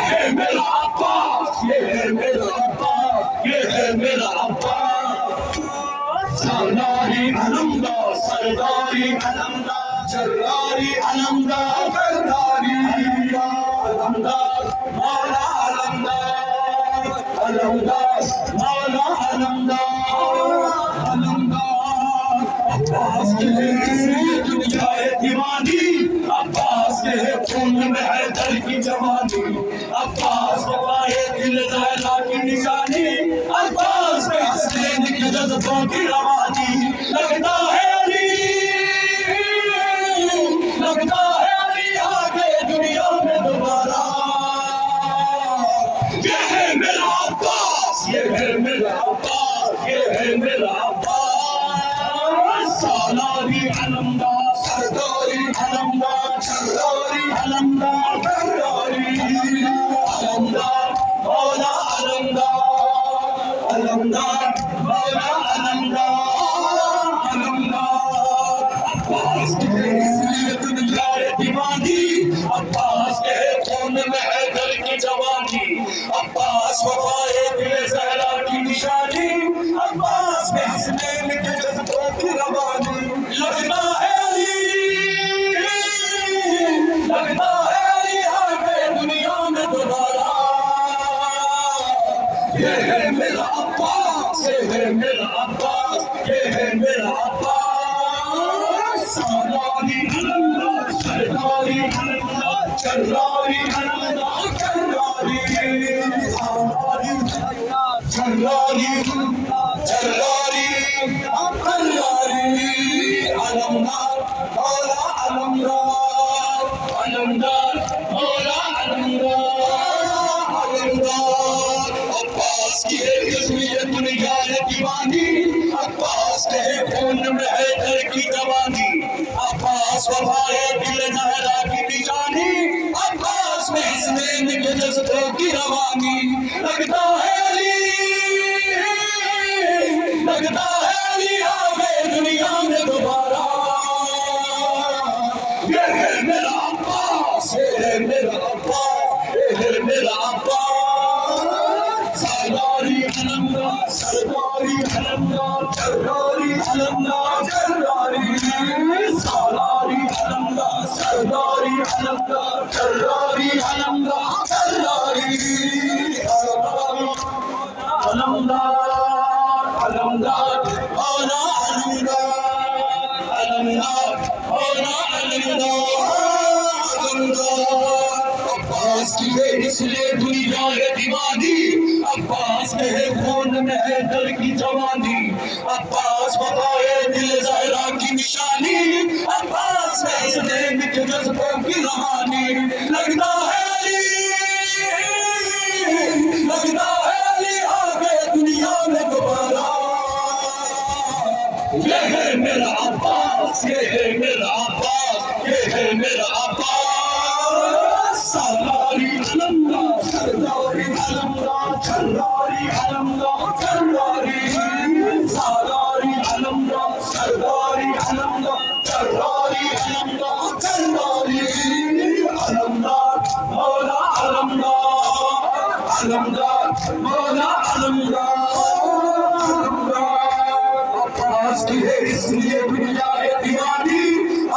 है मेरा अब्बास, ये है मेरा अब्बास, ये है मेरा अब्बास। सरदारी अलमदार, सरदारी अलमदार, सरदारी अलमदार, सरदारी अलमदार, मौला अलमदार, अलमदार, मौला अलमदार, अलमदार। अब्बास के दुनिया है दीवानी, अब्बास के खून में है दर की जवानी, अब्बास वफाए दिल ज़हरा की निशानी, अब्बास में हसनैन के जज्बों की रवानी। लगता है अली, लगता है अली आगे दुनिया में दोबारा। ये है मेरा अब्बास, ये है मेरा अब्बास, ये है मेरा अब्बास। सालारी अलमदार, सरदारी अलमदार, सरदारी अलमदार, सरदारी अलमदार, मौला अलमदार, अलमदार, मौला अलमदार, अलमदार। अब्बास के इसलिए दुनिया है दीवानी, अब्बास के खून में है दर की जवानी, अब्बास वफाए दिल ज़हरा की निशानी, अब्बास में हसनैन के जज्बों की रवानी। लगता है अली, लगता है अली आगे दुनिया में दोबारा। ये है मेरा अब्बास, ये है मेरा अब्बास, ये है मेरा अब्बास। सरदारी अलमदार, सरदारी अलमदार, सरदारी अलमदार, सरदारी सरदारी सरदारी सरदारी अलमदार, मौला अलमदार, अलमदार, मौला अलमदार, अलमदार। अब्बास की है इसलिए दुनिया है दीवानी, अब्बास के खून में है दर की जवानी, अब्बास वफाए दिल ज़हरा की निशानी, अब्बास में हसनैन के जज्बों की रवानी। लगता है अली, लगता है अली आगे दुनिया में दोबारा। ये है मेरा अब्बास, ये है मेरा अब्बास, ये है मेरा अब्बास। सरदारी अलमदार, सरदारी अलमदार, सरदारी अलमदार, सरदारी सरदारी अलमदार, सरदारी अलमदार, सरदारी अलमदार, सरदारी अलमदार, अलमदार, मौला अलमदार, अलमदार, मौला अलमदार, अलमदार। अब्बास की है इसलिए दुनिया है दीवानी, अब्बास के खून में है दर की जवानी, अब्बास वफाए दिल ज़हरा की निशानी, अब्बास में हसनैन के जज्बों की रवानी। लगता है अली, लगता है अली आगे दुनिया में दोबारा। ये है मेरा अब्बास, ये है मेरा अब्बास, ये है मेरा अब्बास। सरदारी अलमदार, सरदारी अलमदार, सरदारी अलमदार, सरदारी सरदारी अलमदार, सरदारी अलमदार, सरदारी अलमदार, सरदारी अलमदार, मौला अलमदार, अलमदार, मौला अलमदार, अलमदार। अब्बास की है इसलिए दुनिया है दीवानी,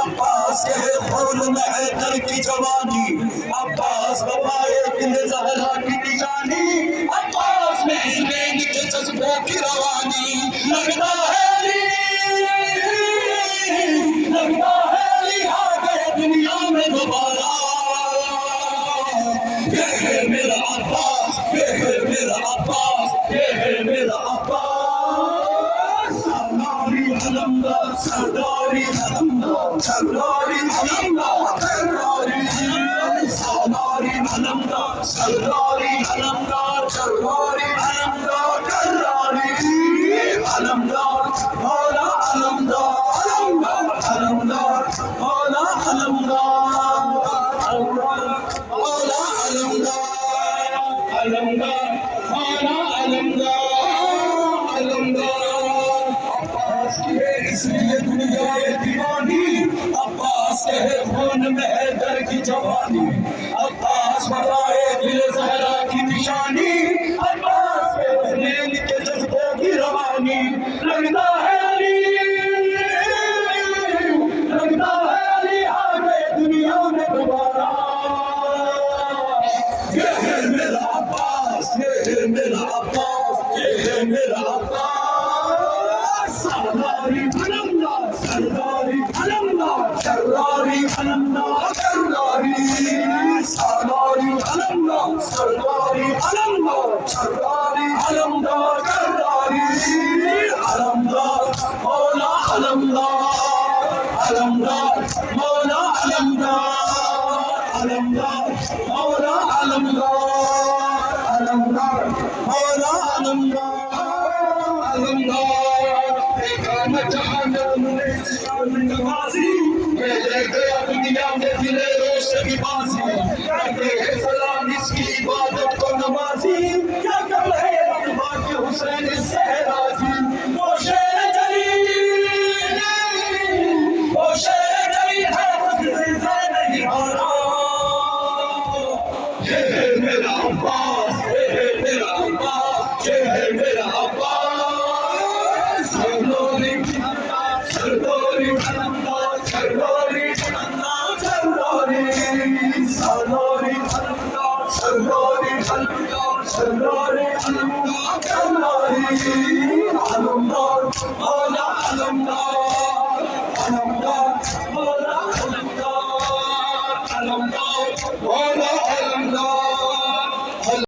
अब्बास के खून में है दर की जवानी, अब्बास वफाए दिल ज़हरा की निशानी, अब्बास में हसनैन के जज्बों की रवानी। लगता है अली, लगता है अली आगे दुनिया में दोबारा। ये है मेरा अब्बास, ये है मेरा अब्बास, ये है मेरा अब्बास। सरदारी अलमदार, सरदारी अलमदार, सरदारी अलमदार, सरदारी सरदारी अलमदार, सरदारी अलमदार, सरदारी अलमदार, सरदारी अलमदार, मौला अलमदार, अलमदार, अलमदार, मौला अलमदार, मौला अलमदार, अलमदार, मौला अलमदार, अलमदार। अब्बास की है इसलिए दुनिया है दीवानी, अब्बास के खून में है दर की जवानी, अब्बास वफाए दिल अलमदार सरदारी सरदारी अलमदार सरदारी अलमदार सरदारी अलमदार सरदारी अलमदार मौला अलमदार अलमदार मौला अलमदार अलमदार मौला अलमदार अलमदार मौला अलमदार अलमदार काम जहान नवाजी मैं ले गया दुनिया में दिले रोश की बाजी करते हैं सलाम इसकी इबादत को नमाजी क्या कम है अकबर के हुसैन सहराजी वो शेर जली है किसी से नहीं हारा ये है मेरा अब्बास ये है मेरा अब्बास ये है मेरा अब्बास सरदारी सरदारी अलमदार सरदारी अलमदार सरदारी सरदारी अलमदार सरदारी अलमदार सरदारी अलमदार सरदारी अलमदार मौला अलमदार